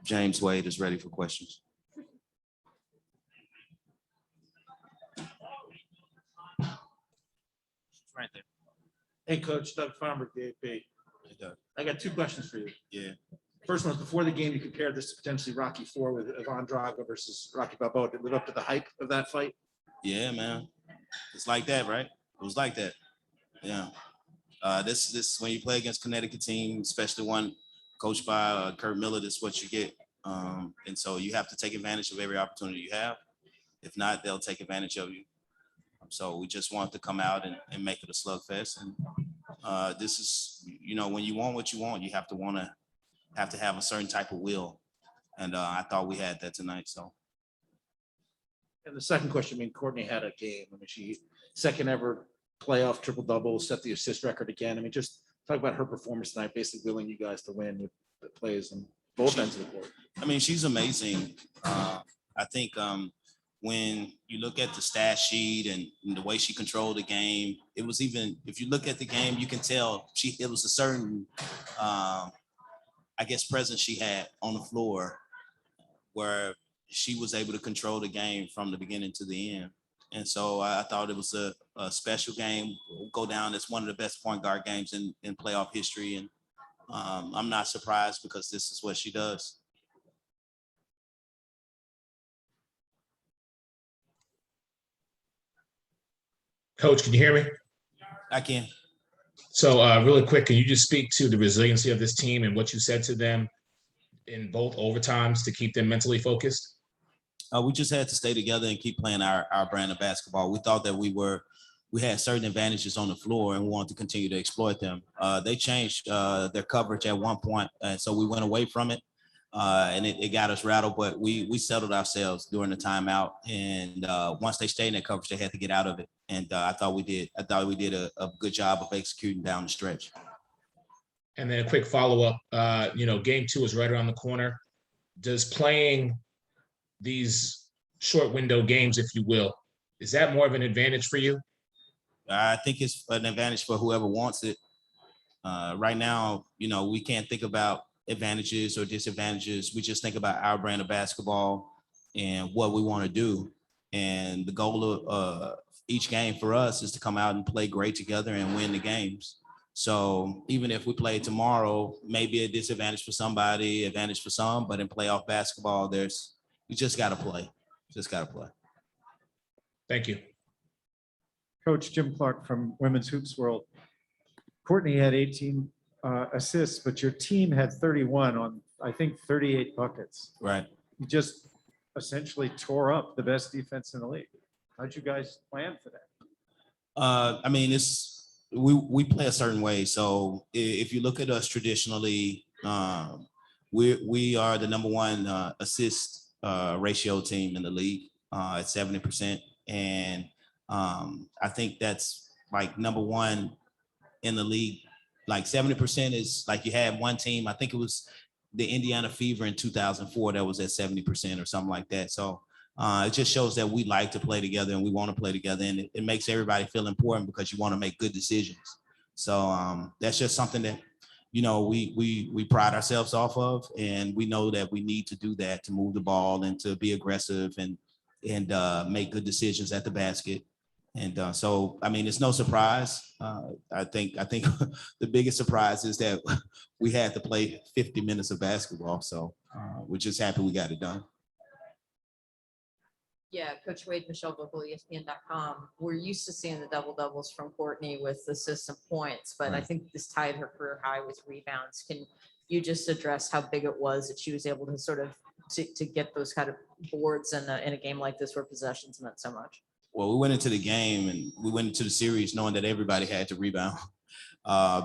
James Wade is ready for questions. Right there. Hey, Coach, Doug Farmer, DAP. Hey, Doug. I got two questions for you. Yeah. First one was before the game, you compared this to potentially Rocky IV with Ivan Drago versus Rocky Balboa. Did it live up to the hype of that fight? Yeah, man. It's like that, right? It was like that. Yeah. This when you play against Connecticut team, especially one coached by Kurt Miller, that's what you get. And so you have to take advantage of every opportunity you have. If not, they'll take advantage of you. So we just want to come out and make it a slugfest. And this is, when you want what you want, you have to have a certain type of will. And I thought we had that tonight. So. And the second question, Courtney had a game. She second ever playoff triple double, set the assist record again. Just talk about her performance tonight, basically willing you guys to win with the plays on both ends of the court. She's amazing. I think when you look at the stat sheet and the way she controlled the game, it was even, if you look at the game, you can tell it was a certain, presence she had on the floor where she was able to control the game from the beginning to the end. And so I thought it was a special game. It'll go down as one of the best point guard games in playoff history. And I'm not surprised because this is what she does. Coach, can you hear me? I can. So really quick, can you just speak to the resiliency of this team and what you said to them in both overtimes to keep them mentally focused? We just had to stay together and keep playing our brand of basketball. We thought that we had certain advantages on the floor and we wanted to continue to exploit them. They changed their coverage at one point, and so we went away from it, and it got us rattled. But we settled ourselves during the timeout, and once they stayed in that coverage, they had to get out of it. And I thought we did. I thought we did a good job of executing down the stretch. And then a quick follow-up. Game 2 is right around the corner. Does playing these short window games, if you will, is that more of an advantage for you? I think it's an advantage for whoever wants it. Right now, we can't think about advantages or disadvantages. We just think about our brand of basketball and what we want to do. And the goal of each game for us is to come out and play great together and win the games. So even if we play tomorrow, maybe a disadvantage for somebody, advantage for some, but in playoff basketball, you just got to play. Just got to play. Thank you. Coach Jim Clark from Women's Hoops World. Courtney had 18 assists, but your team had 31 on, I think, 38 buckets. Right. You just essentially tore up the best defense in the league. How'd you guys plan for that? We play a certain way. So if you look at us traditionally, we are the number one assist ratio team in the league at 70%. And I think that's like number one in the league. Like 70% is like you had one team, I think it was the Indiana Fever in 2004 that was at 70% or something like that. So it just shows that we like to play together and we want to play together, and it makes everybody feel important because you want to make good decisions. So that's just something that, we pride ourselves off of, and we know that we need to do that to move the ball and to be aggressive and make good decisions at the basket. And so, it's no surprise. I think the biggest surprise is that we had to play 50 minutes of basketball. So we're just happy we got it done. Yeah, Coach Wade, Michelle Vocal, ESPN.com. We're used to seeing the double doubles from Courtney with assists and points, but Right. I think this tied her career high with rebounds. Can you just address how big it was that she was able to sort of to get those kind of boards in a game like this where possessions meant so much? Well, we went into the game and we went into the series knowing that everybody had to rebound.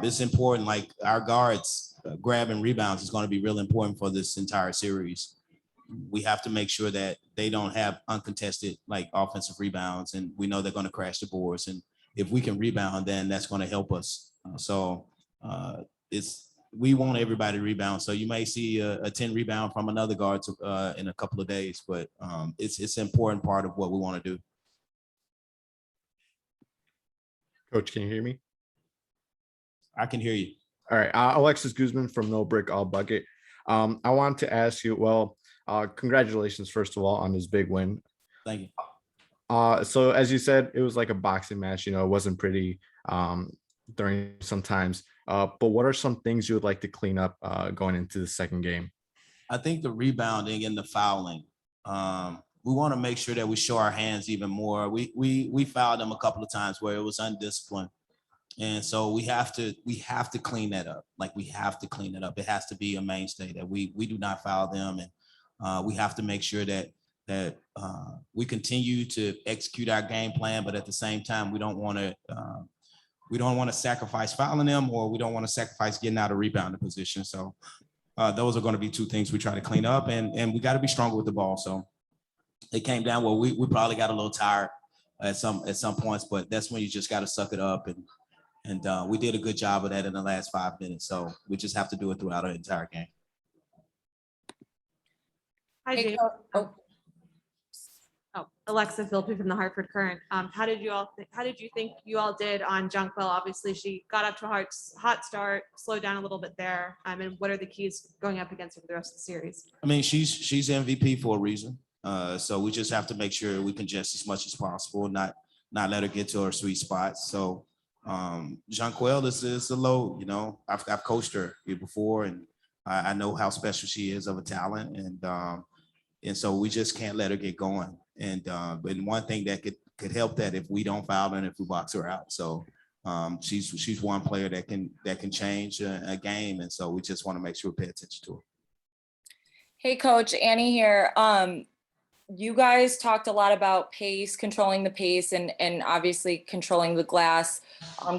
It's important, like our guards grabbing rebounds is going to be real important for this entire series. We have to make sure that they don't have uncontested like offensive rebounds, and we know they're going to crash the boards. And if we can rebound, then that's going to help us. We want everybody to rebound. So you may see a 10 rebound from another guard in a couple of days, but it's an important part of what we want to do. Coach, can you hear me? I can hear you. All right. Alexis Guzman from No Brick All Bucket. I want to ask you, well, congratulations, first of all, on this big win. Thank you. So as you said, it was like a boxing match, it wasn't pretty during some times. But what are some things you would like to clean up going into the second game? I think the rebounding and the fouling. We want to make sure that we show our hands even more. We fouled them a couple of times where it was undisciplined. And so we have to clean that up. Like we have to clean it up. It has to be a mainstay that we do not foul them. And we have to make sure that we continue to execute our game plan, but at the same time, we don't want to sacrifice fouling them, or we don't want to sacrifice getting out of rebounding position. So those are going to be two things we try to clean up, and we got to be stronger with the ball. So it came down where we probably got a little tired at some points, but that's when you just got to suck it up, and we did a good job of that in the last 5 minutes. So we just have to do it throughout our entire game. Hi, Hey, Jake. oh, Alexa Philpott from the Hartford Current. How did you think you all did on Jonquil? Obviously, she got up to a hot start, slowed down a little bit there. And what are the keys going up against her for the rest of the series? I mean, she's MVP for a reason. So we just have to make sure we congest as much as possible, not let her get to her sweet spot. So Jonquil is a load, I've coached her before, and I know how special she is of a talent. And so we just can't let her get going. And but one thing that could help that if we don't foul her and if we box her out. So she's one player that can change a game. And so we just want to make sure we pay attention to her. Hey, Coach, Annie here. You guys talked a lot about pace, controlling the pace, and obviously controlling the glass,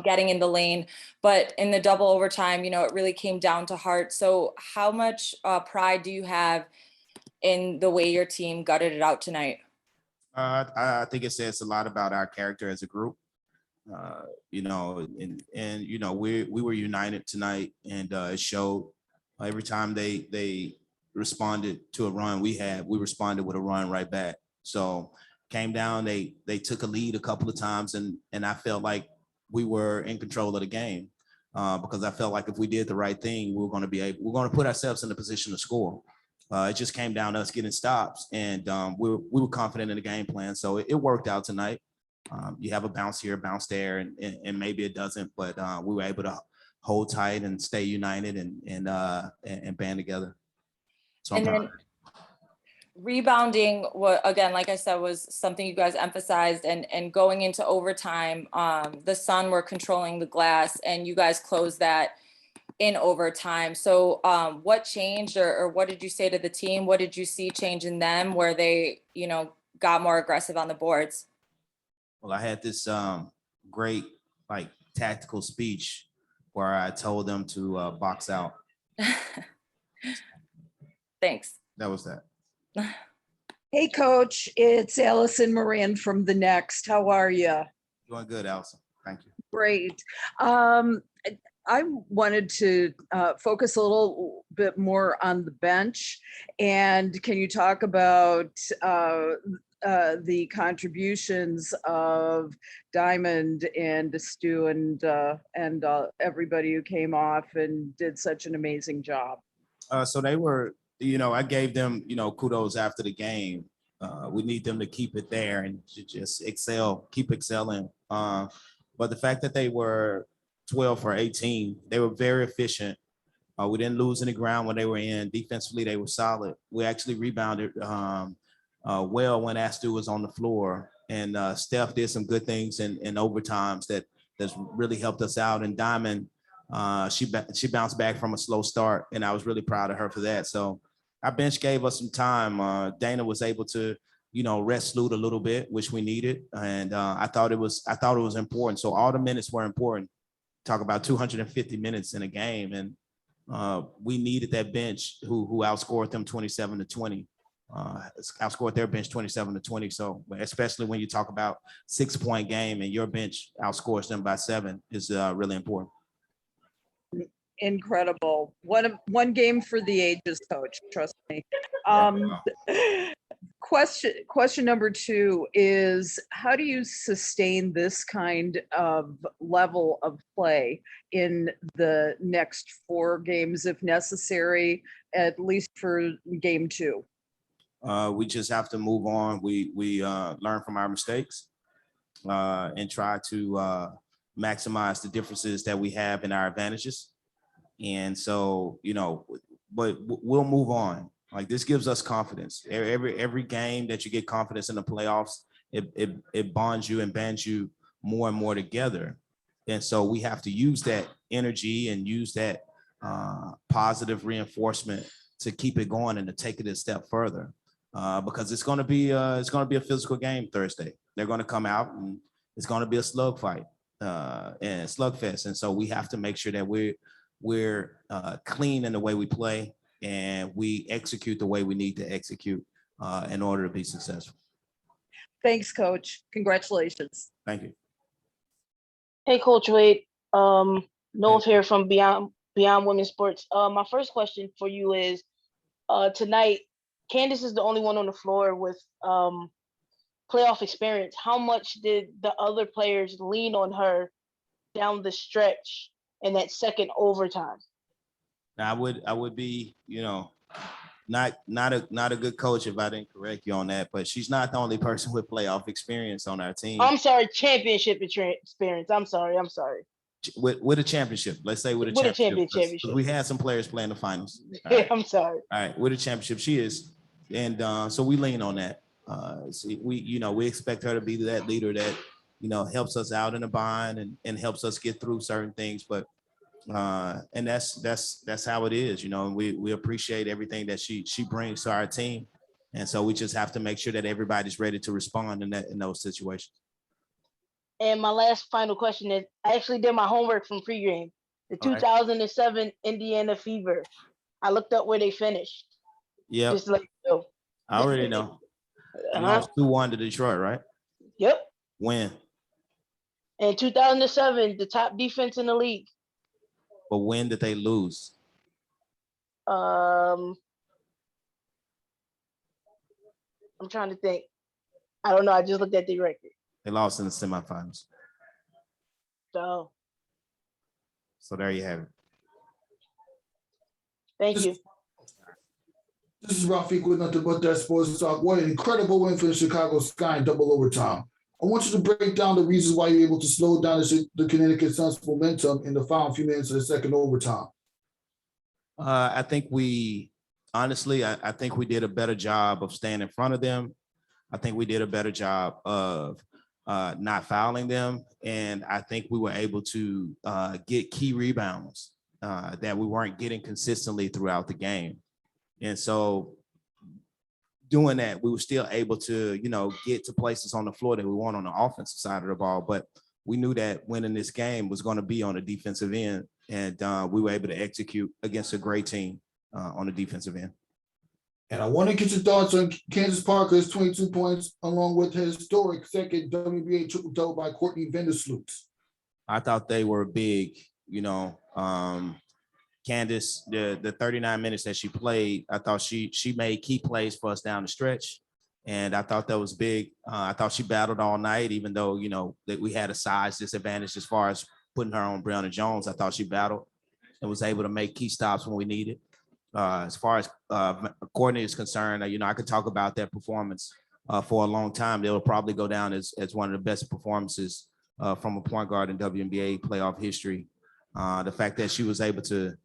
getting in the lane. But in the double overtime, it really came down to heart. So how much pride do you have in the way your team gutted it out tonight? I think it says a lot about our character as a group. We were united tonight, and it showed. Every time they responded to a run we responded with a run right back. So came down, they took a lead a couple of times, and I felt like we were in control of the game because I felt like if we did the right thing, we're going to put ourselves in a position to score. It just came down to us getting stops, and we were confident in the game plan. So it worked out tonight. You have a bounce here, bounce there, and maybe it doesn't, but we were able to hold tight and stay united and band together. So And then rebounding, again, like I said, was something you guys emphasized, and going into overtime, the Sun were controlling the glass, and you guys closed that in overtime. So what changed, or what did you say to the team? What did you see change in them where they, got more aggressive on the boards? Well, I had this great tactical speech where I told them to box out. Thanks. That was that. Hey, Coach, it's Allison Moran from The Next. How are you? Doing good, Allison. Thank you. Great. I wanted to focus a little bit more on the bench. And can you talk about the contributions of Diamond and Stu and everybody who came off and did such an amazing job? So they were, I gave them, kudos after the game. We need them to keep it there and to just excel, keep excelling. But the fact that they were 12 for 18, they were very efficient. We didn't lose any ground when they were in. Defensively, they were solid. We actually rebounded well when Astu was on the floor. And Steph did some good things in overtimes that's really helped us out. And Diamond, she bounced back from a slow start, and I was really proud of her for that. So our bench gave us some time. Dana was able to, rest Lute a little bit, which we needed, and I thought it was important. So all the minutes were important. Talk about 250 minutes in a game, and we needed that bench who outscored them 27-20. Outscored their bench 27-20. So especially when you talk about 6-point game and your bench outscores them by 7 is really important. Incredible. One game for the ages, Coach, trust me. Question number 2 is, how do you sustain this kind of level of play in the next 4 games if necessary, at least for game 2? We just have to move on. We learn from our mistakes and try to maximize the differences that we have in our advantages. And so, but we'll move on. Like, this gives us confidence. Every game that you get confidence in the playoffs, it bonds you and bands you more and more together. And so we have to use that energy and use that positive reinforcement to keep it going and to take it a step further. Because it's going to be a physical game Thursday. They're going to come out and it's going to be a slug fight and slugfest. And so we have to make sure that we're clean in the way we play and we execute the way we need to execute in order to be successful. Thanks, Coach. Congratulations. Thank you. Hey, Coach Wade. Noel here from Beyond Women's Sports. My first question for you is, tonight, Candace is the only one on the floor with playoff experience. How much did the other players lean on her down the stretch in that second overtime? Now, I would be, not a good coach if I didn't correct you on that, but she's not the only person with playoff experience on our team. I'm sorry, championship experience. I'm sorry. With a championship, let's say with a championship. 'Cause we had some players playing the finals. All right. I'm sorry. All right, with a championship, she is, and so we lean on that. We expect her to be that leader that helps us out in a bind and helps us get through certain things. But and that's how it is. We appreciate everything that she brings to our team, and so we just have to make sure that everybody's ready to respond in those situations. And my last final question is, I actually did my homework from pregame. The 2007 Indiana Fever. I looked up where they finished. Yeah, just like I already know. They lost 2-1 to Detroit, right? Yep. When? In 2007, the top defense in the league. But when did they lose? I'm trying to think. I don't know. I just looked at the record. They lost in the semifinals. So there you have it. Thank you. This is Rafiq with Nothing But That Sports Talk. What an incredible win for the Chicago Sky in double overtime. I want you to break down the reasons why you're able to slow down the Connecticut Suns' momentum in the final few minutes of the second overtime. I think we did a better job of staying in front of them. I think we did a better job of not fouling them. And I think we were able to get key rebounds that we weren't getting consistently throughout the game. And so doing that, we were still able to, get to places on the floor that we want on the offensive side of the ball. But we knew that winning this game was going to be on the defensive end. And we were able to execute against a great team on the defensive end. And I want to get your thoughts on Candace Parker's 22 points, along with her historic second WNBA triple-double by Courtney Vandersloot. I thought they were big, Candace, the 39 minutes that she played, I thought she made key plays for us down the stretch. And I thought that was big. I thought she battled all night, even though, that we had a size disadvantage as far as putting her on Breonna Jones. I thought she battled and was able to make key stops when we needed. As far as Courtney is concerned, I could talk about that performance for a long time. They will probably go down as one of the best performances from a point guard in WNBA playoff history. The fact that she was able to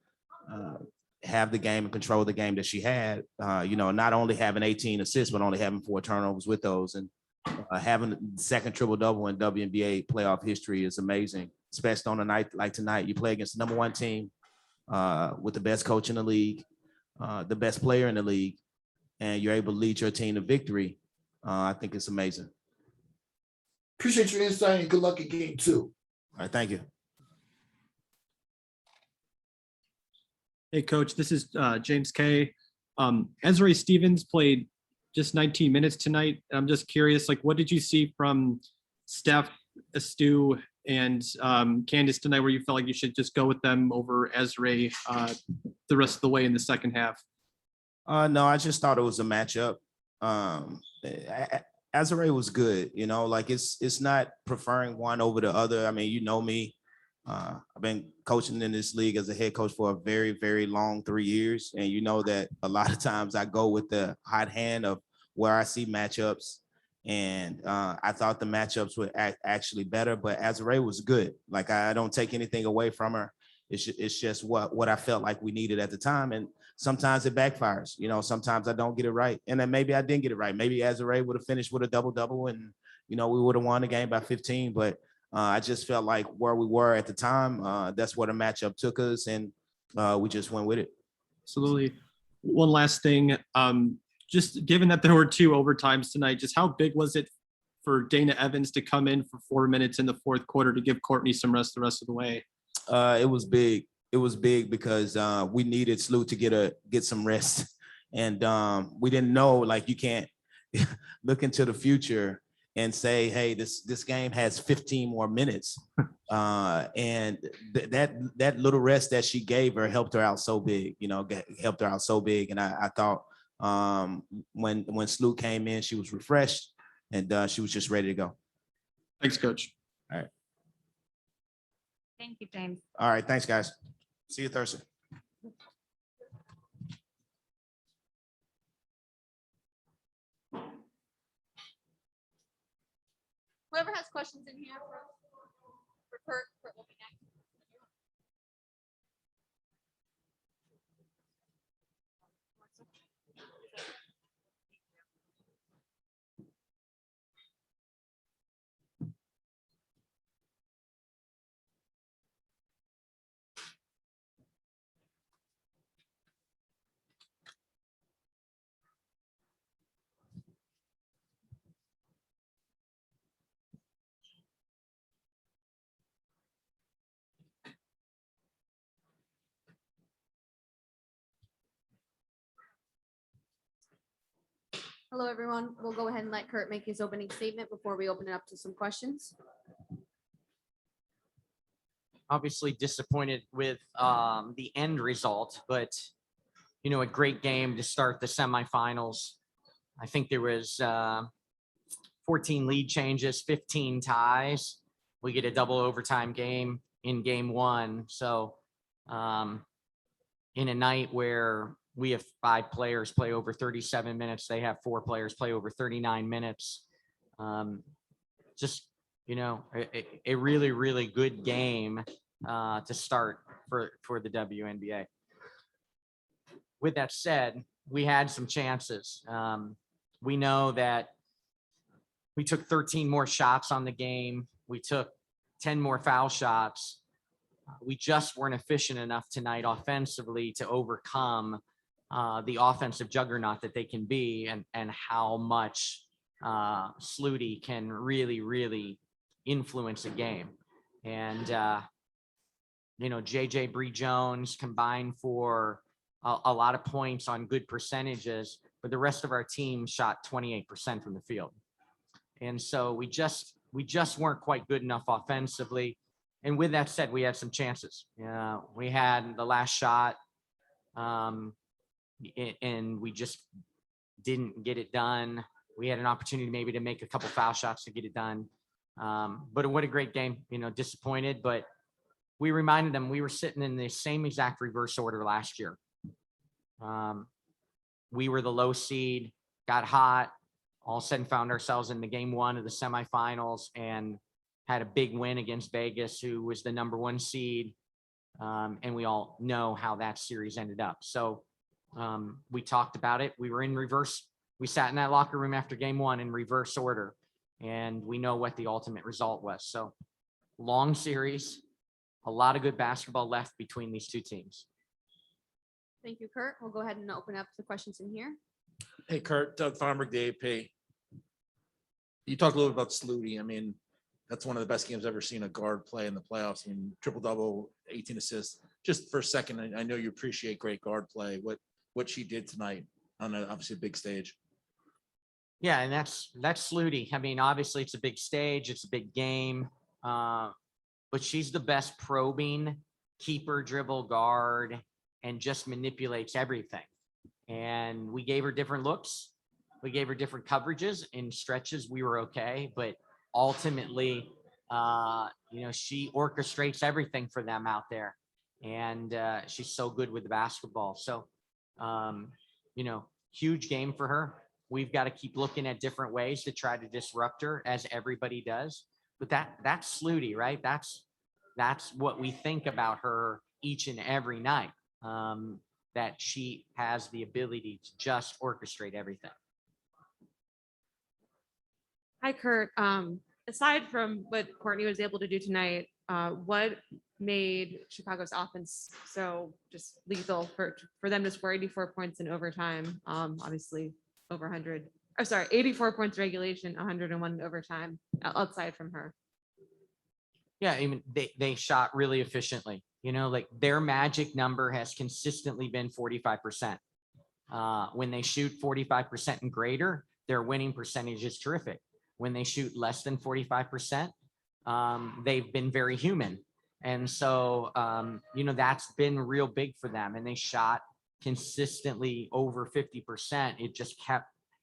have the game and control the game that she had, not only having 18 assists, but only having 4 turnovers with those, and having the second triple-double in WNBA playoff history is amazing, especially on a night like tonight. You play against the number 1 team with the best coach in the league, the best player in the league, and you're able to lead your team to victory. I think it's amazing. Appreciate your insight and good luck in game 2. All right, thank you. Hey, Coach, this is James K. Ezra Stevens played just 19 minutes tonight. I'm just curious, what did you see from Steph, Stu, and Candace tonight where you felt like you should just go with them over Ezra the rest of the way in the second half? No, I just thought it was a matchup. Azare was good, like it's not preferring one over the other. I mean, you know me. I've been coaching in this league as a head coach for a very, very long 3 years. And you know that a lot of times I go with the hot hand of where I see matchups. And I thought the matchups were actually better, but Azare was good. Like, I don't take anything away from her. It's just what I felt like we needed at the time. And sometimes it backfires. Sometimes I don't get it right. And then maybe I didn't get it right. Maybe Azare would have finished with a double-double and, we would have won the game by 15. But I just felt like where we were at the time, that's where the matchup took us, and we just went with it. Absolutely. One last thing, just given that there were 2 overtimes tonight, just how big was it for Dana Evans to come in for 4 minutes in the fourth quarter to give Courtney some rest the rest of the way? It was big. It was big because we needed Slew to get some rest, and we didn't know, like, you can't look into the future and say, hey, this game has 15 more minutes. And that little rest that she gave her helped her out so big, helped her out so big. And I thought when Slew came in, she was refreshed and she was just ready to go. Thanks, Coach. All right. Thank you, James. All right. Thanks, guys. See you Thursday. Whoever has questions in here for Kurt will be next. Hello, everyone. We'll go ahead and let Kurt make his opening statement before we open it up to some questions. Obviously disappointed with the end result, but a great game to start the semifinals. I think there was 14 lead changes, 15 ties. We get a double overtime game in game 1. So in a night where we have 5 players play over 37 minutes, they have 4 players play over 39 minutes. Just a really, really good game to start for the WNBA. With that said, we had some chances. We know that we took 13 more shots on the game. We took 10 more foul shots. We just weren't efficient enough tonight offensively to overcome the offensive juggernaut that they can be, and how much Sluty can really, really influence a game. And JJ Bree Jones combined for a lot of points on good percentages, but the rest of our team shot 28% from the field. And so we just weren't quite good enough offensively. And with that said, we had some chances. We had the last shot, and we just didn't get it done. We had an opportunity maybe to make a couple foul shots to get it done. But what a great game. Disappointed, but we reminded them we were sitting in the same exact reverse order last year. We were the low seed, got hot, all of a sudden found ourselves in the game 1 of the semifinals and had a big win against Vegas, who was the number 1 seed. And we all know how that series ended up. So we talked about it. We were in reverse. We sat in that locker room after game 1 in reverse order, and we know what the ultimate result was. So long series, a lot of good basketball left between these 2 teams. Thank you, Kurt. We'll go ahead and open up the questions in here. Hey, Kurt, Doug Fomberg, the AP. You talked a little about Sluty. I mean, that's one of the best games I've ever seen a guard play in the playoffs. I mean, triple-double, 18 assists. Just for a second, I know you appreciate great guard play. What she did tonight on obviously a big stage. Yeah, and that's Sluty. I mean, obviously it's a big stage, it's a big game, but she's the best probing keeper, dribble, guard, and just manipulates everything. And we gave her different looks. We gave her different coverages. In stretches, we were okay, but ultimately, she orchestrates everything for them out there, and she's so good with the basketball. So, huge game for her. We've got to keep looking at different ways to try to disrupt her, as everybody does. But that's Sluty, right? That's what we think about her each and every night. That she has the ability to just orchestrate everything. Hi, Kurt. Aside from what Courtney was able to do tonight, what made Chicago's offense so just lethal for them to score 84 points in overtime? Obviously over 100. Oh, sorry, 84 points regulation, 101 in overtime. Outside from her. Yeah, I mean, they shot really efficiently. Like their magic number has consistently been 45%. When they shoot 45% and greater, their winning percentage is terrific. When they shoot less than 45%, they've been very human. And so, that's been real big for them. And they shot consistently over 50%.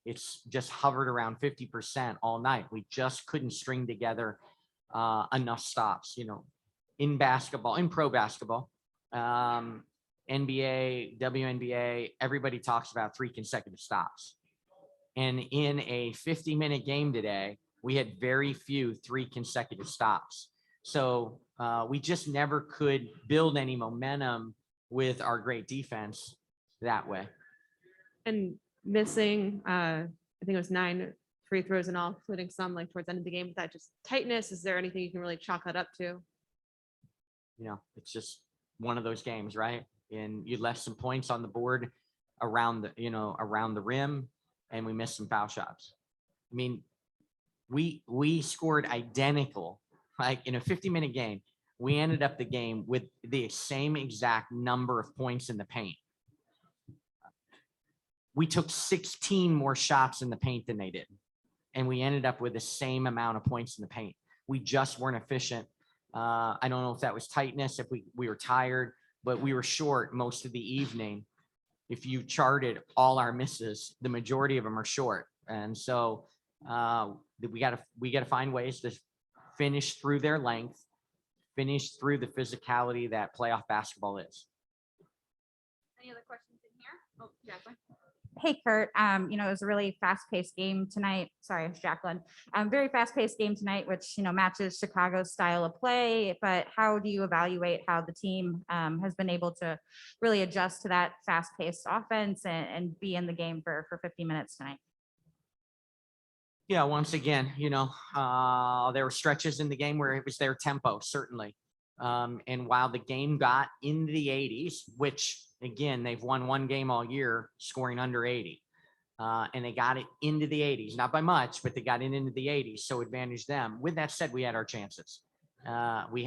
It's just hovered around 50% all night. We just couldn't string together enough stops, in basketball, in pro basketball, NBA, WNBA, everybody talks about 3 consecutive stops. And in a 50-minute game today, we had very few 3 consecutive stops. So we just never could build any momentum with our great defense that way. And missing, I think it was 9 free throws in all, including some like towards the end of the game. With that just tightness, is there anything you can really chalk that up to? It's just one of those games, right? And you left some points on the board around the rim, and we missed some foul shots. I mean, we scored identical, like in a 50-minute game. We ended up the game with the same exact number of points in the paint. We took 16 more shots in the paint than they did, and we ended up with the same amount of points in the paint. We just weren't efficient. I don't know if that was tightness, if we were tired, but we were short most of the evening. If you charted all our misses, the majority of them are short. And so we got to find ways to finish through their length, finish through the physicality that playoff basketball is. Any other questions in here? Oh, Jacqueline. Hey, Kurt, it was a really fast-paced game tonight. Sorry, it's Jacqueline. Very fast-paced game tonight, which, matches Chicago's style of play. But how do you evaluate how the team has been able to really adjust to that fast-paced offense and be in the game for 50 minutes tonight? Yeah, once again, there were stretches in the game where it was their tempo, certainly. And while the game got into the 80s, which again, they've won 1 game all year scoring under 80, and they got it into the 80s, not by much, but they got it into the 80s. So advantage them. With that said, we had our chances. We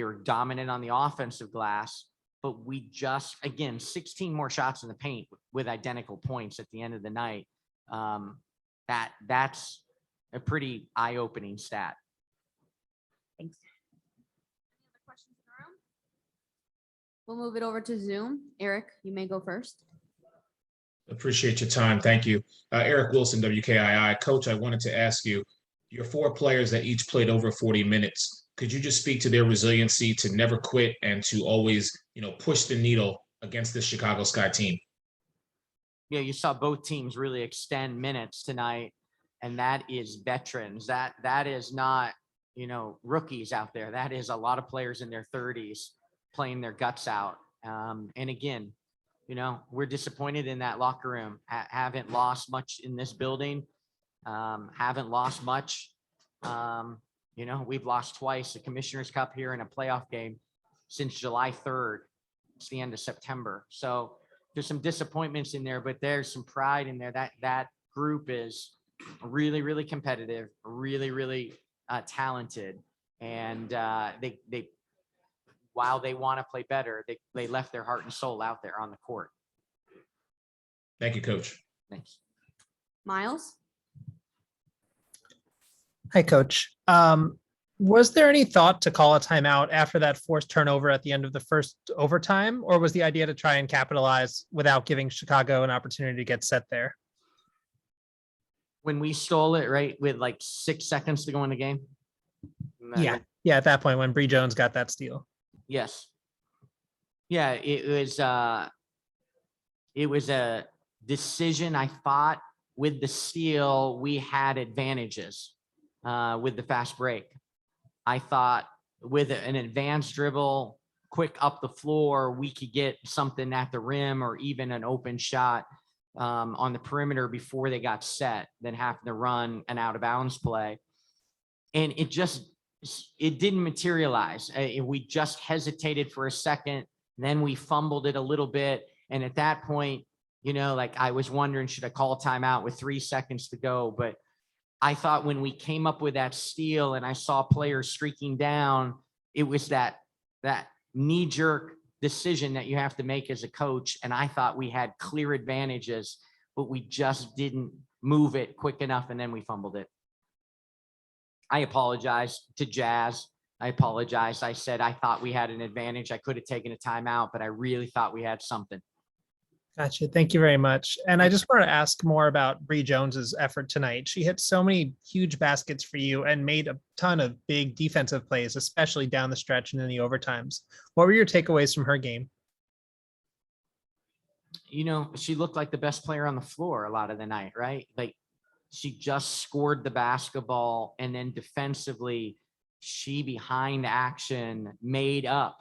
were dominant on the offensive glass, but we just, again, 16 more shots in the paint with identical points at the end of the night. That's a pretty eye-opening stat. Thanks. Any other questions in the room? We'll move it over to Zoom. Eric, you may go first. Appreciate your time. Thank you. Eric Wilson, WKII. Coach, I wanted to ask you, your 4 players that each played over 40 minutes, could you just speak to their resiliency to never quit and to always, push the needle against this Chicago Sky team? Yeah, you saw both teams really extend minutes tonight, and that is veterans. That is not, rookies out there. That is a lot of players in their 30s playing their guts out. And again, we're disappointed in that locker room. Haven't lost much in this building. Haven't lost much. We've lost twice, a Commissioner's Cup here and a playoff game since July 3rd. It's the end of September. So there's some disappointments in there, but there's some pride in there. That group is really, really competitive, really, really talented. And they while they want to play better, they left their heart and soul out there on the court. Thank you, Coach. Thanks. Miles? Hi, Coach. Was there any thought to call a timeout after that forced turnover at the end of the first overtime, or was the idea to try and capitalize without giving Chicago an opportunity to get set there? When we stole it, right, with like 6 seconds to go in the game. Yeah, yeah. At that point, when Bree Jones got that steal. Yes. Yeah, it was a decision. I thought with the steal, we had advantages with the fast break. I thought with an advanced dribble, quick up the floor, we could get something at the rim or even an open shot on the perimeter before they got set, than having to run an out of bounds play. And it didn't materialize. We just hesitated for a second, then we fumbled it a little bit. And at that point, like I was wondering, should I call a timeout with 3 seconds to go? But I thought when we came up with that steal and I saw players streaking down, it was that knee-jerk decision that you have to make as a coach. And I thought we had clear advantages, but we just didn't move it quick enough, and then we fumbled it. I apologize to Jazz. I apologize. I said I thought we had an advantage. I could have taken a timeout, but I really thought we had something. Gotcha. Thank you very much. And I just wanted to ask more about Bree Jones's effort tonight. She hit so many huge baskets for you and made a ton of big defensive plays, especially down the stretch and in the overtimes. What were your takeaways from her game? She looked like the best player on the floor a lot of the night, right? Like she just scored the basketball, and then defensively, she behind action made up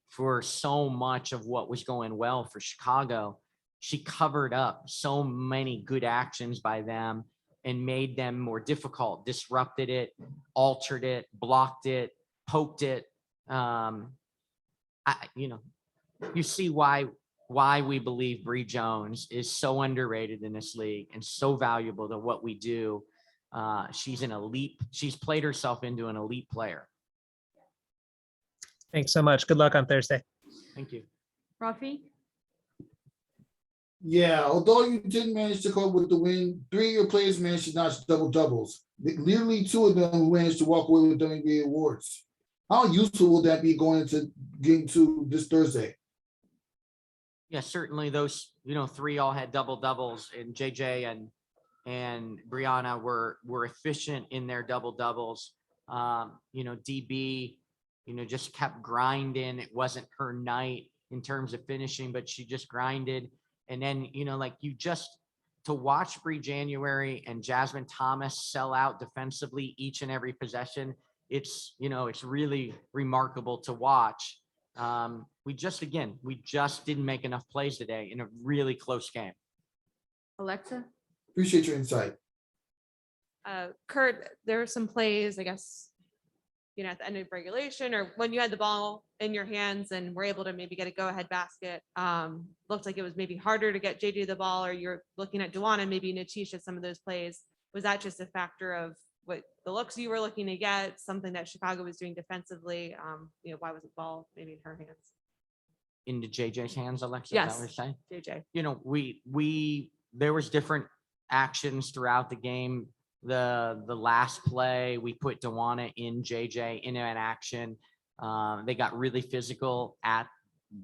for so much of what was going well for Chicago. She covered up so many good actions by them and made them more difficult, disrupted it, altered it, blocked it, poked it. You see why we believe Bree Jones is so underrated in this league and so valuable to what we do. She's an elite. She's played herself into an elite player. Thanks so much. Good luck on Thursday. Thank you. Rafi? Yeah, although you didn't manage to come up with the win, 3 of your players managed to notch double doubles. Literally 2 of them managed to walk away with WNBA awards. How useful will that be going into game 2 this Thursday? Yeah, certainly those 3 all had double doubles, and JJ and Brianna were efficient in their double doubles. DB, just kept grinding. It wasn't her night in terms of finishing, but she just grinded. And then, to watch Bree January and Jasmine Thomas sell out defensively each and every possession, it's really remarkable to watch. We just didn't make enough plays today in a really close game. Alexa? Appreciate your insight. Kurt, there were some plays, I guess, at the end of regulation or when you had the ball in your hands and were able to maybe get a go-ahead basket. Looked like it was maybe harder to get JJ the ball, or you're looking at Duana, maybe Natish at some of those plays. Was that just a factor of what the looks you were looking to get, something that Chicago was doing defensively? Why was the ball maybe in her hands? Into JJ's hands, Alexa? Yes, Is that what you're saying? JJ. There was different actions throughout the game. The last play, we put Duana in JJ in an action. They got really physical at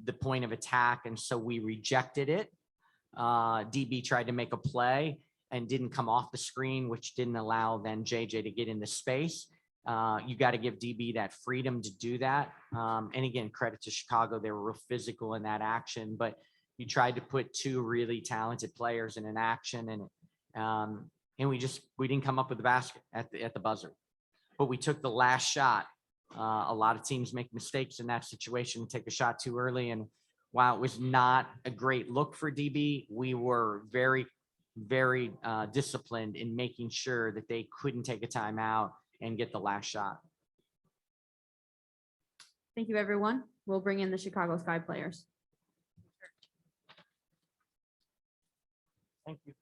the point of attack, and so we rejected it. DB tried to make a play and didn't come off the screen, which didn't allow then JJ to get into space. You got to give DB that freedom to do that. And again, credit to Chicago. They were real physical in that action, but you tried to put 2 really talented players in an action, and we didn't come up with the basket at the buzzer, but we took the last shot. A lot of teams make mistakes in that situation, take a shot too early. And while it was not a great look for DB, we were very, very disciplined in making sure that they couldn't take a timeout and get the last shot. Thank you, everyone. We'll bring in the Chicago Sky players. Thank you.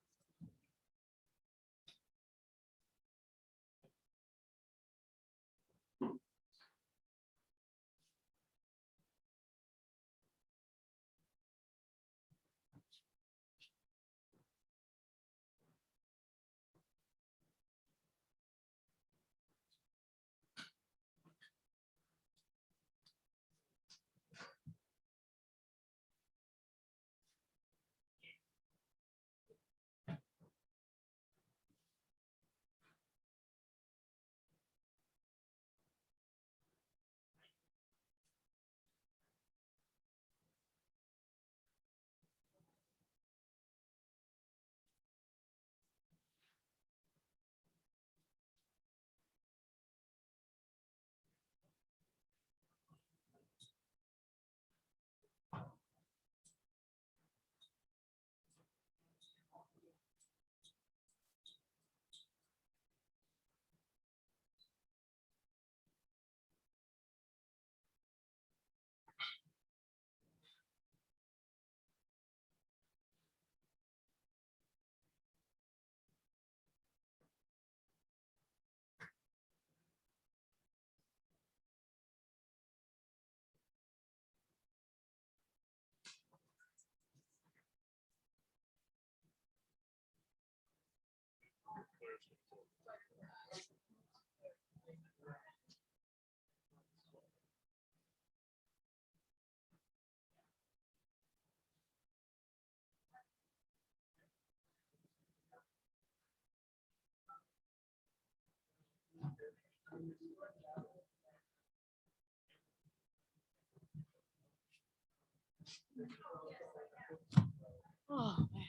Oh, man.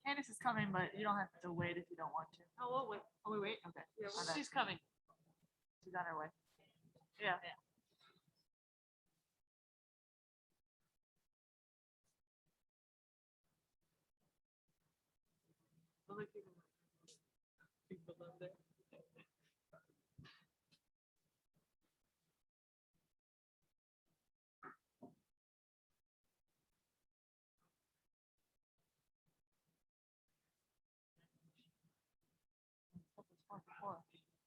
Candace is coming, but you don't have to wait if you don't want to. Oh, we'll wait. Oh, we wait? Okay. Yeah, she's coming. She's on her way. Yeah.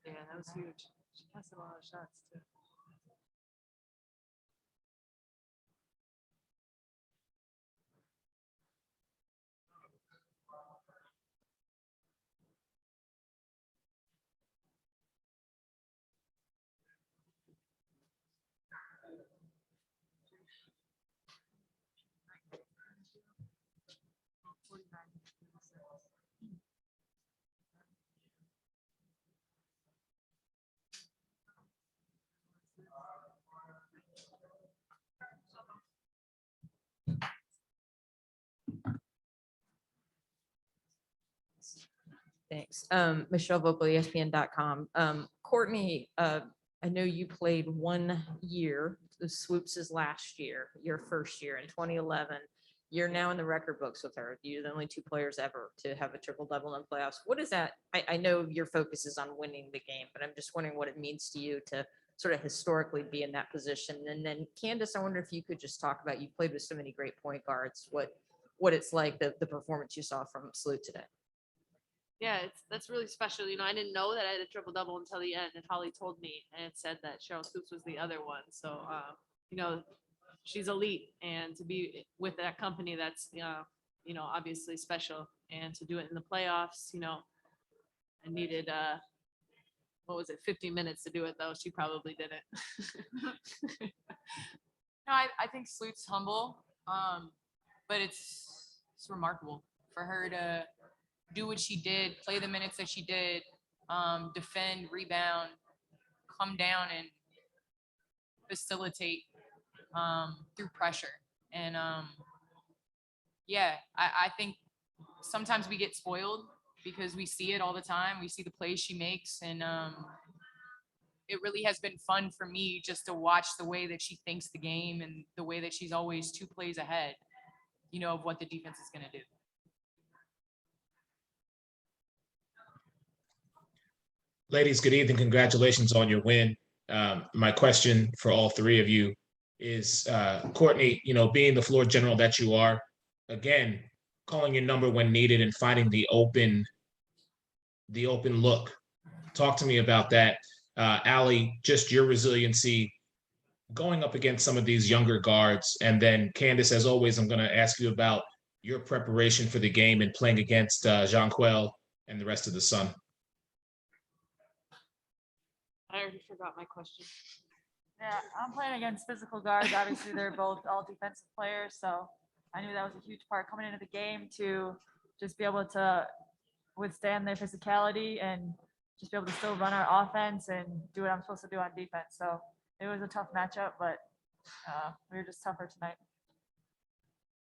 Yeah, that was huge. She passed a lot of shots too. Thanks. Michelle Vocal, ESPN.com. Courtney, I know you played 1 year, the Swoops is last year, your first year in 2011. You're now in the record books with her. You're the only 2 players ever to have a triple double in playoffs. What is that? I know your focus is on winning the game, but I'm just wondering what it means to you to sort of historically be in that position. And then Candace, I wonder if you could just talk about, you played with so many great point guards, what it's like, the performance you saw from Sloot today. Yeah, that's really special. You know, I didn't know that I had a triple double until the end, and Holly told me, and it said that Cheryl Swoops was the other one. So, you know, she's elite, and to be with that company, that's you know, obviously special. And to do it in the playoffs, you know, I needed what was it, 50 minutes to do it though. She probably didn't. No, I think Sloot's humble, but it's remarkable for her to do what she did, play the minutes that she did, defend, rebound, come down and facilitate through pressure. And yeah, I think sometimes we get spoiled because we see it all the time. We see the plays she makes, and it really has been fun for me just to watch the way that she thinks the game and the way that she's always 2 plays ahead, you know, of what the defense is going to do. Ladies, good evening. Congratulations on your win. My question for all 3 of you is, Courtney, you know, being the floor general that you are, again, calling your number when needed and finding the open look. Talk to me about that. Allie, just your resiliency going up against some of these younger guards. And then Candace, as always, I'm going to ask you about your preparation for the game and playing against Jonquel and the rest of the Sun. I already forgot my question. Yeah, I'm playing against physical guards. Obviously, they're both all defensive players, so I knew that was a huge part coming into the game to just be able to withstand their physicality and just be able to still run our offense and do what I'm supposed to do on defense. So it was a tough matchup, but we were just tougher tonight.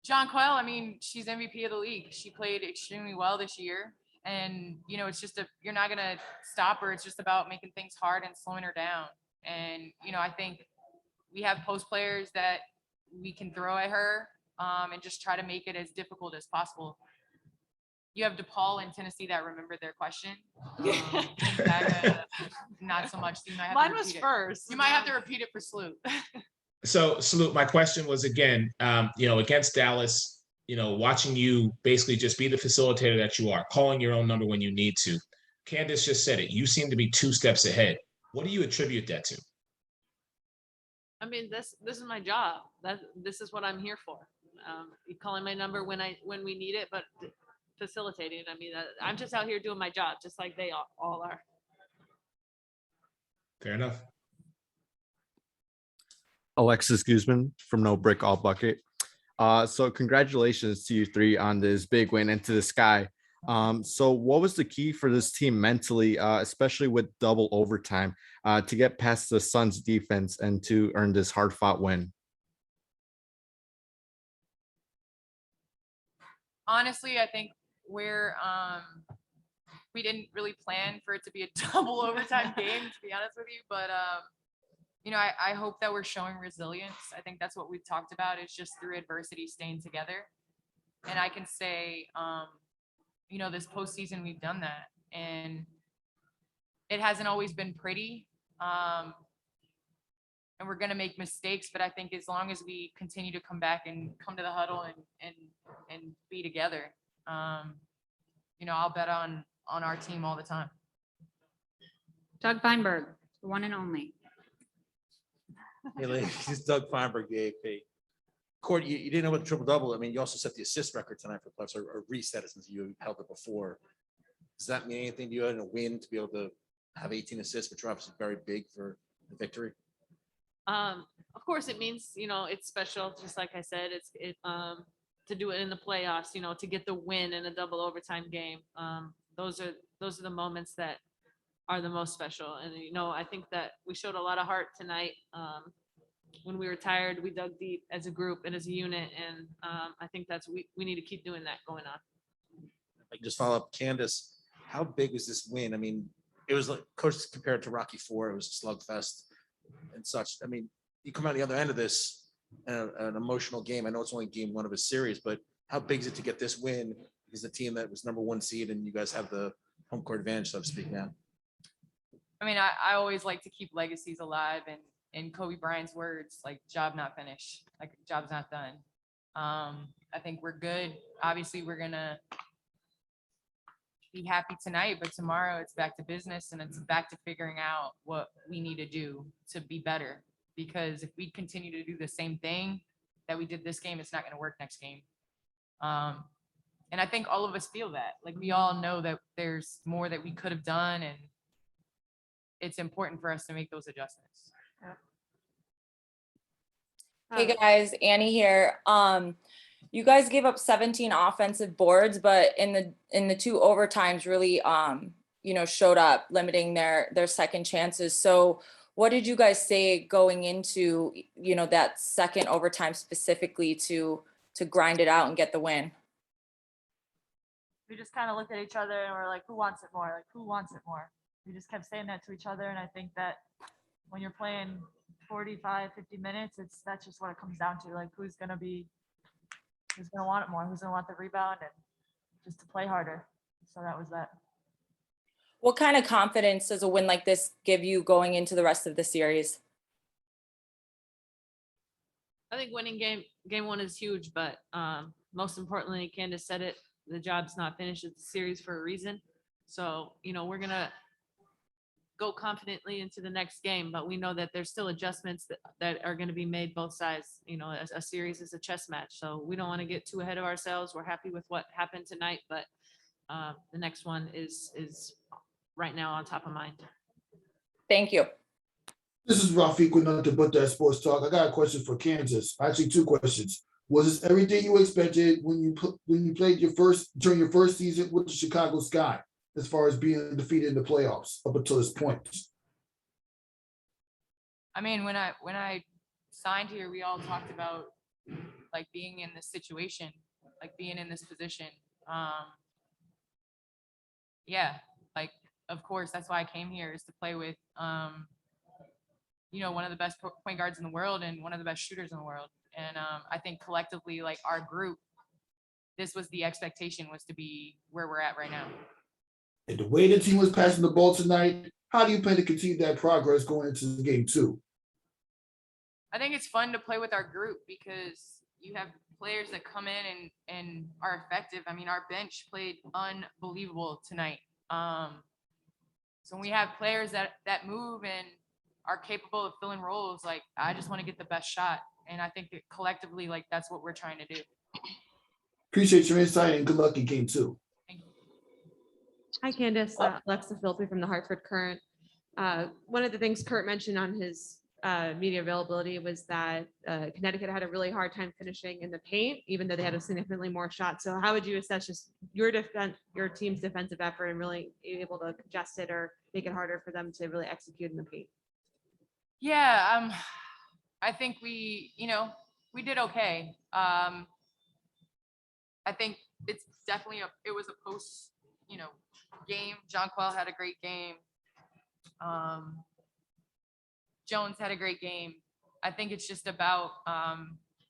Jonquel, I mean, she's MVP of the league. She played extremely well this year. And, you know, it's just you're not going to stop her. It's just about making things hard and slowing her down. And, you know, I think we have post players that we can throw at her and just try to make it as difficult as possible. You have DePaul and Tennessee that remembered their question. Not so much. So you might have Mine to was repeat it. first. You might have to repeat it for Sloot. So, Salute, my question was, again, you know, against Dallas, you know, watching you basically just be the facilitator that you are, calling your own number when you need to. Candace just said it. You seem to be 2 steps ahead. What do you attribute that to? I mean, this is my job. This is what I'm here for. You calling my number when we need it, but facilitating. I mean, I'm just out here doing my job, just like they all are. Fair enough. Alexis Guzman from No Brick All Bucket. So congratulations to you three on this big win into the sky. So what was the key for this team mentally, especially with double overtime, to get past the Suns defense and to earn this hard fought win? Honestly, I think we didn't really plan for it to be a double overtime game, to be honest with you. But I hope that we're showing resilience. I think that's what we've talked about, is just through adversity, staying together. And I can say, this postseason we've done that, and it hasn't always been pretty. And we're gonna make mistakes, but I think as long as we continue to come back and come to the huddle and be together, I'll bet on our team all the time. Doug Feinberg, the one and only. Hey, ladies, it's Doug Feinberg, the AP. Court, you didn't know about the triple double. I mean, you also set the assist record tonight for playoffs, or reset it since you held it before. Does that mean anything to you in a win to be able to have 18 assists, which are obviously very big for the victory? Of course, it means, it's special. Just like I said, to do it in the playoffs, to get the win in a double overtime game. Those are the moments that are the most special. And, I think that we showed a lot of heart tonight. When we were tired, we dug deep as a group and as a unit. And I think we need to keep doing that going on. I can just follow up, Candace, how big was this win? I mean, it was like, Coach, compared to Rocky IV, it was a slugfest and such. I mean, you come out the other end of this, an emotional game. I know it's only game one of a series, but how big is it to get this win? Is the team that was #1 seed and you guys have the home court advantage, so to speak, now? I mean, I always like to keep legacies alive, and in Kobe Bryant's words, like, job not finished, like, job's not done. I think we're good. Obviously, we're gonna be happy tonight, but tomorrow it's back to business, and it's back to figuring out what we need to do to be better. Because if we continue to do the same thing that we did this game, it's not going to work next game. And I think all of us feel that. Like, we all know that there's more that we could have done, and it's important for us to make those adjustments. Hey guys, Annie here. You guys gave up 17 offensive boards, but in the 2 overtimes really showed up, limiting their second chances. So what did you guys say going into that second overtime specifically to grind it out and get the win? We just kind of looked at each other and we're like, who wants it more? Like, who wants it more? We just kept saying that to each other. And I think that when you're playing 45, 50 minutes, that's just what it comes down to. Like, who's going to want it more? Who's going to want the rebound and just to play harder. So that was that. What kind of confidence does a win like this give you going into the rest of the series? I think winning game one is huge, but most importantly, Candace said it, the job's not finished. It's a series for a reason. So, we're going to go confidently into the next game, but we know that there's still adjustments that are going to be made both sides. A series is a chess match. So we don't want to get too ahead of ourselves. We're happy with what happened tonight, but the next one is right now on top of mind. Thank you. This is Rafiq with Nothing But That Sports Talk. I got a question for Kansas. Actually, 2 questions. Was this everything you expected when you played during your first season with the Chicago Sky, as far as being defeated in the playoffs up until this point? I mean, when I signed here, we all talked about like being in this situation, like being in this position. Yeah, like, of course, that's why I came here, is to play with, one of the best point guards in the world and one of the best shooters in the world. And I think collectively, like, our group, this was the expectation, was to be where we're at right now. And the way the team was passing the ball tonight, how do you plan to continue that progress going into game 2? I think it's fun to play with our group because you have players that come in and are effective. I mean, our bench played unbelievable tonight. So when we have players that move and are capable of filling roles, like, I just want to get the best shot. And I think that collectively, like, that's what we're trying to do. Appreciate your insight and good luck in game 2. Hi, Candace. Alexa Philby from the Hartford Current. One of the things Kurt mentioned on his media availability was that Connecticut had a really hard time finishing in the paint, even though they had a significantly more shots. So how would you assess just your team's defensive effort and really being able to congest it or make it harder for them to really execute in the paint? Yeah, I think we did okay. I think it's definitely it was a post, game. Jonquel had a great game. Jones had a great game. I think it's just about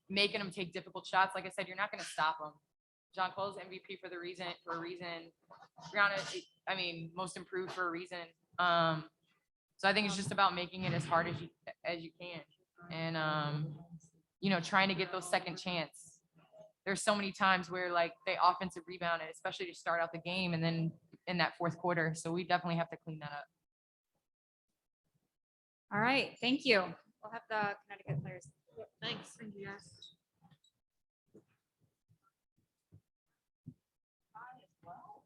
making them take difficult shots. Like I said, you're not going to stop them. Jonquel's MVP for a reason. Brianna, I mean, most improved for a reason. So I think it's just about making it as hard as you can, and trying to get those second chance. There's so many times where like they offensive rebounded, especially to start out the game, and then in that fourth quarter. So we definitely have to clean that up. All right, thank you. We'll have the Connecticut players. Thanks. Thank you, guys.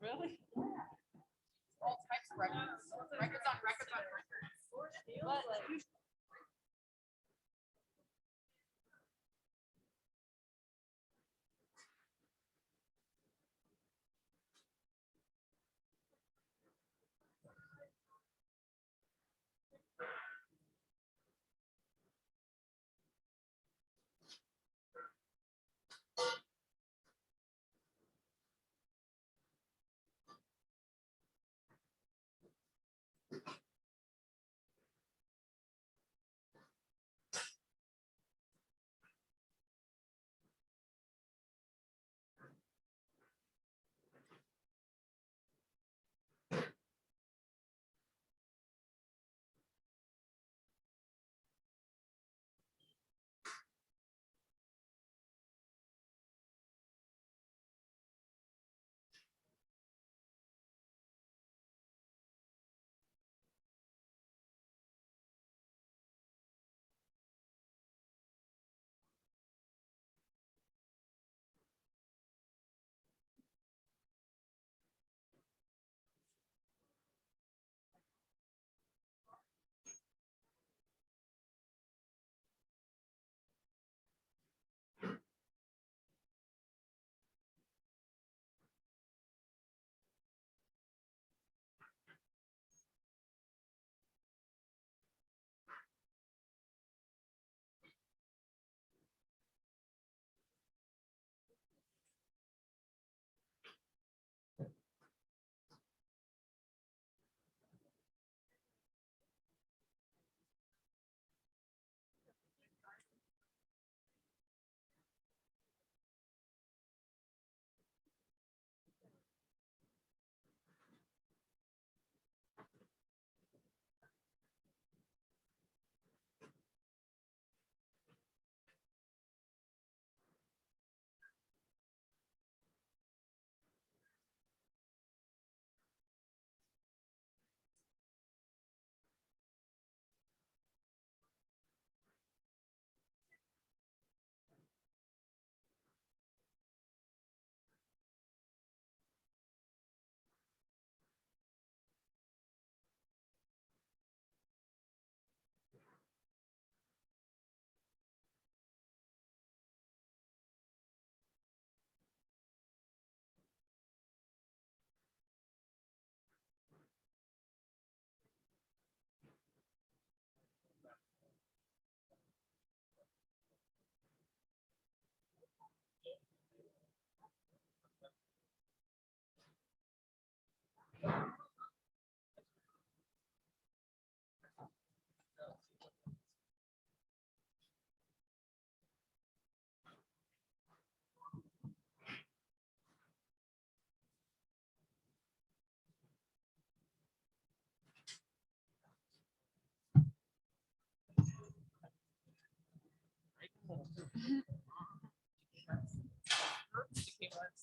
Really? All types of records. Records on records on records.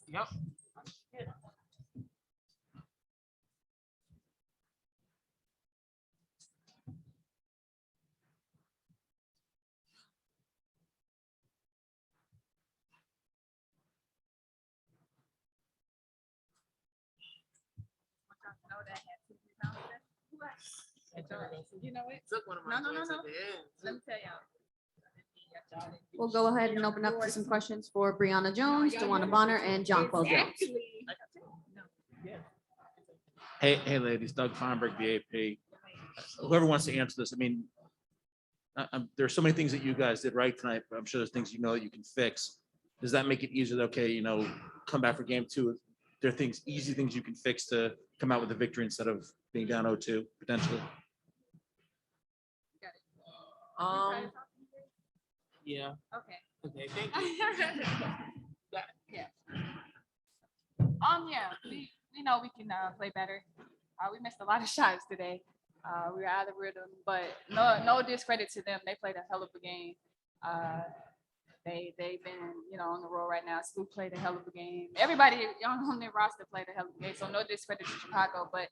Yep. You know it? No. Let me tell y'all. We'll go ahead and open up to some questions for Brianna Jones, Dewana Bonner, and Jonquel Jones. Hey, ladies, Doug Feinberg, the AP. Whoever wants to answer this, I mean, there's so many things that you guys did right tonight, but I'm sure there's things that you can fix. Does that make it easier? Okay, come back for game two. There are easy things you can fix to come out with a victory instead of being down 0-2 potentially. Yeah. Okay. Okay, thank you. Yeah. Yeah, we know we can play better. We missed a lot of shots today. We were out of rhythm, but no discredit to them. They played a hell of a game. They've been, on the road right now. Scoop played a hell of a game. Everybody on their roster played a hell of a game. So no discredit to Chicago, but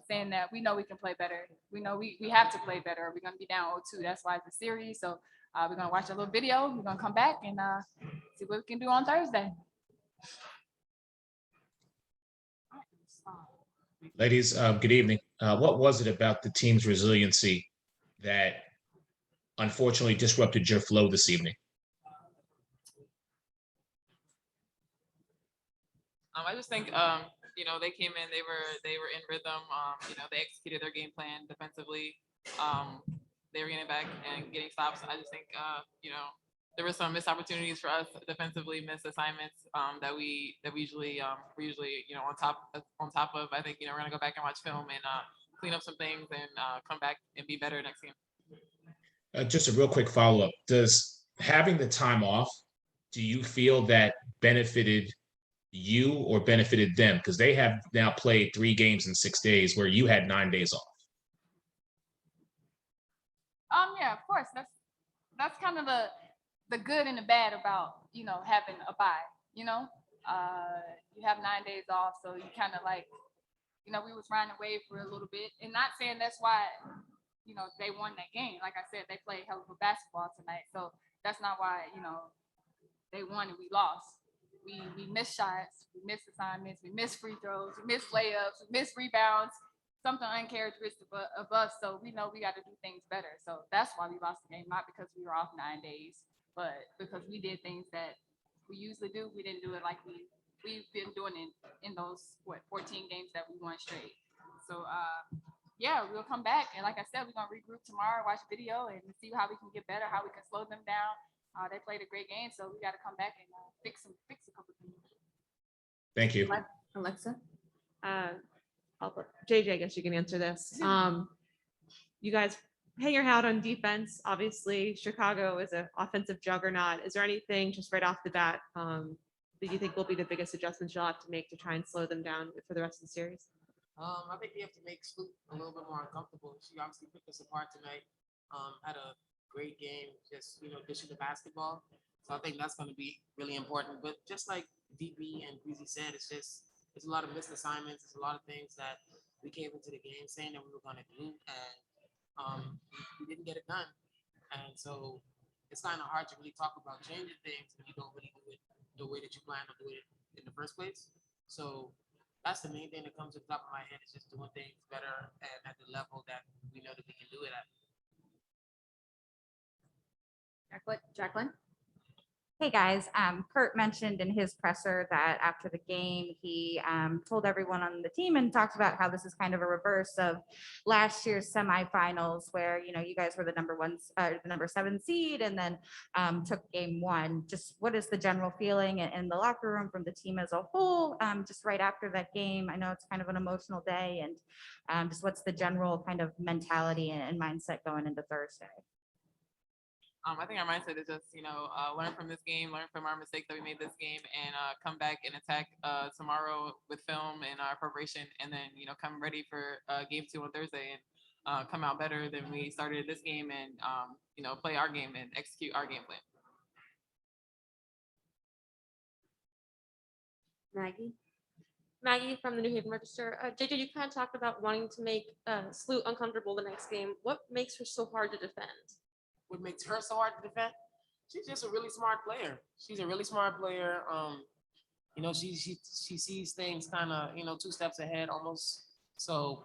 saying that we know we can play better. We know we have to play better. We're gonna be down 0-2. That's why it's a series. So we're gonna watch a little video. We're gonna come back and see what we can do on Thursday. Ladies, good evening. What was it about the team's resiliency that unfortunately disrupted your flow this evening? I just think they came in, they were in rhythm. They executed their game plan defensively. They were getting back and getting stops. I just think there were some missed opportunities for us defensively, missed assignments that we usually on top of. I think we're gonna go back and watch film and clean up some things and come back and be better next game. Just a real quick follow-up. Does having the time off, do you feel that benefited you or benefited them? Because they have now played 3 games in 6 days where you had 9 days off. Yeah, of course. That's kind of the good and the bad about having a bye. You have 9 days off, so you kind of we was riding away for a little bit, and not saying that's why they won that game. Like I said, they played hell of a basketball tonight, so that's not why they won and we lost. We missed shots, we missed assignments, we missed free throws, we missed layups, we missed rebounds. Something uncharacteristic of us, so we know we got to do things better. So that's why we lost the game, not because we were off 9 days, but because we did things that we usually do. We didn't do it like we've been doing in those 14 games that we won straight. So yeah, we'll come back, and like I said, we're gonna regroup tomorrow, watch video, and see how we can get better, how we can slow them down. They played a great game, so we got to come back and fix a couple things. Thank you. Alexa. JJ, I guess you can answer this. You guys hang your hat on defense. Obviously, Chicago is an offensive juggernaut. Is there anything just right off the bat that you think will be the biggest adjustments you'll have to make to try and slow them down for the rest of the series? I think we have to make Scoop a little bit more uncomfortable. She obviously picked us apart tonight. Had a great game, just dishing the basketball. So I think that's going to be really important. But just like DB and Breezy said, it's a lot of missed assignments. It's a lot of things that we came into the game saying that we were going to do, and we didn't get it done. And so it's kind of hard to really talk about changing things when you don't really do it the way that you plan to do it in the first place. So that's the main thing that comes to the top of my head, is just doing things better and at the level that we know that we can do it at. Jacqueline? Hey guys, Kurt mentioned in his presser that after the game, he told everyone on the team and talked about how this is kind of a reverse of last year's semifinals where, you guys were the number 7 seed and then took game 1. Just what is the general feeling in the locker room from the team as a whole, just right after that game? I know it's kind of an emotional day, and just what's the general kind of mentality and mindset going into Thursday? I think our mindset is just, learn from this game, learn from our mistakes that we made this game, and come back and attack tomorrow with film and our preparation, and then, come ready for game 2 on Thursday and come out better than we started this game and, play our game and execute our game plan. Maggie from the New Haven Register. JJ, you kind of talked about wanting to make Sloot uncomfortable the next game. What makes her so hard to defend? What makes her so hard to defend? She's just a really smart player. She's a really smart player. She sees things kind of 2 steps ahead almost So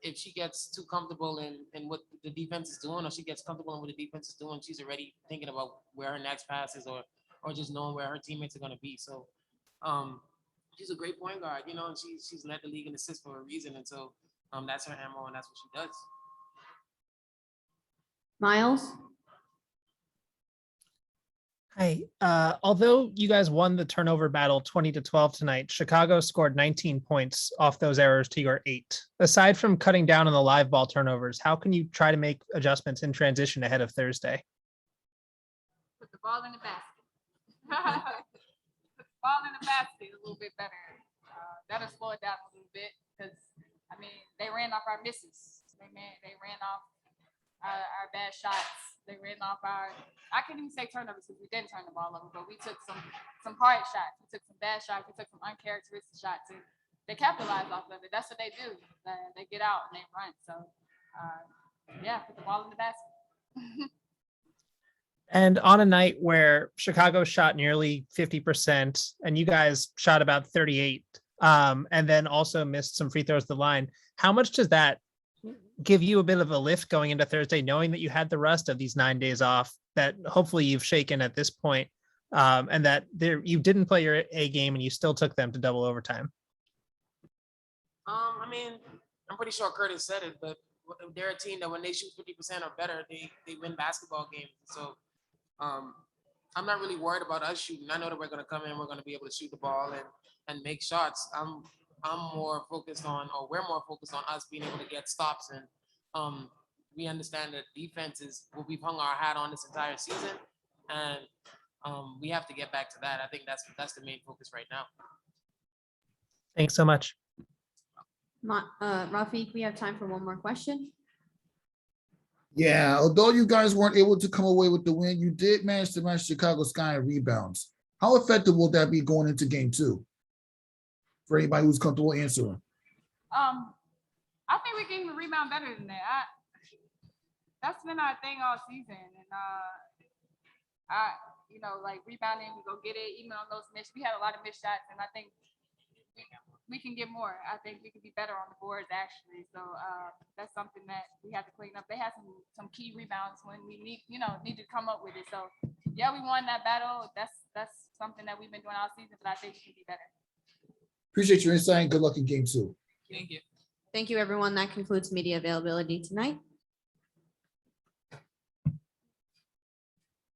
if she gets too comfortable in what the defense is doing, or she gets comfortable in what the defense is doing, she's already thinking about where her next pass is, or just knowing where her teammates are going to be. So she's a great point guard, you know, and she's led the league in assists for a reason. And so that's her MO, and that's what she does. Miles? Hi. Although you guys won the turnover battle 20-12 tonight, Chicago scored 19 points off those errors to your 8. Aside from cutting down on the live ball turnovers, how can you try to make adjustments in transition ahead of Thursday? Put the ball in the basket. Put the ball in the basket a little bit better. That'll slow it down a little bit because, I mean, they ran off our misses. They ran off our bad shots. They ran off I can't even say turnovers because we didn't turn the ball over, but we took some hard shots. We took some bad shots. We took some uncharacteristic shots, and they capitalized off of it. That's what they do. They get out and they run. So, yeah, put the ball in the basket. And on a night where Chicago shot nearly 50% and you guys shot about 38, and then also missed some free throws at the line, how much does that give you a bit of a lift going into Thursday, knowing that you had the rest of these 9 days off that hopefully you've shaken at this point, and that you didn't play your A game and you still took them to double overtime? I mean, I'm pretty sure Curtis said it, but they're a team that when they shoot 50% or better, they win basketball games. So I'm not really worried about us shooting. I know that we're going to come in, we're going to be able to shoot the ball and make shots. I'm more focused on, or we're more focused on us being able to get stops. And we understand that defense is what we've hung our hat on this entire season. And we have to get back to that. I think that's the main focus right now. Thanks so much. Rafiq, we have time for one more question. Yeah, although you guys weren't able to come away with the win, you did manage to match Chicago Sky in rebounds. How effective will that be going into game 2? For anybody who's comfortable answering. I think we can rebound better than that. That's been our thing all season, and like rebounding, we go get it. Even on those missed, we had a lot of missed shots, and I think we can get more. I think we can be better on the boards actually. So that's something that we have to clean up. They had some key rebounds when we need to come up with it. So yeah, we won that battle. That's something that we've been doing all season, but I think we can be better. Appreciate your insight and good luck in game 2. Thank you. Thank you, everyone. That concludes media availability tonight.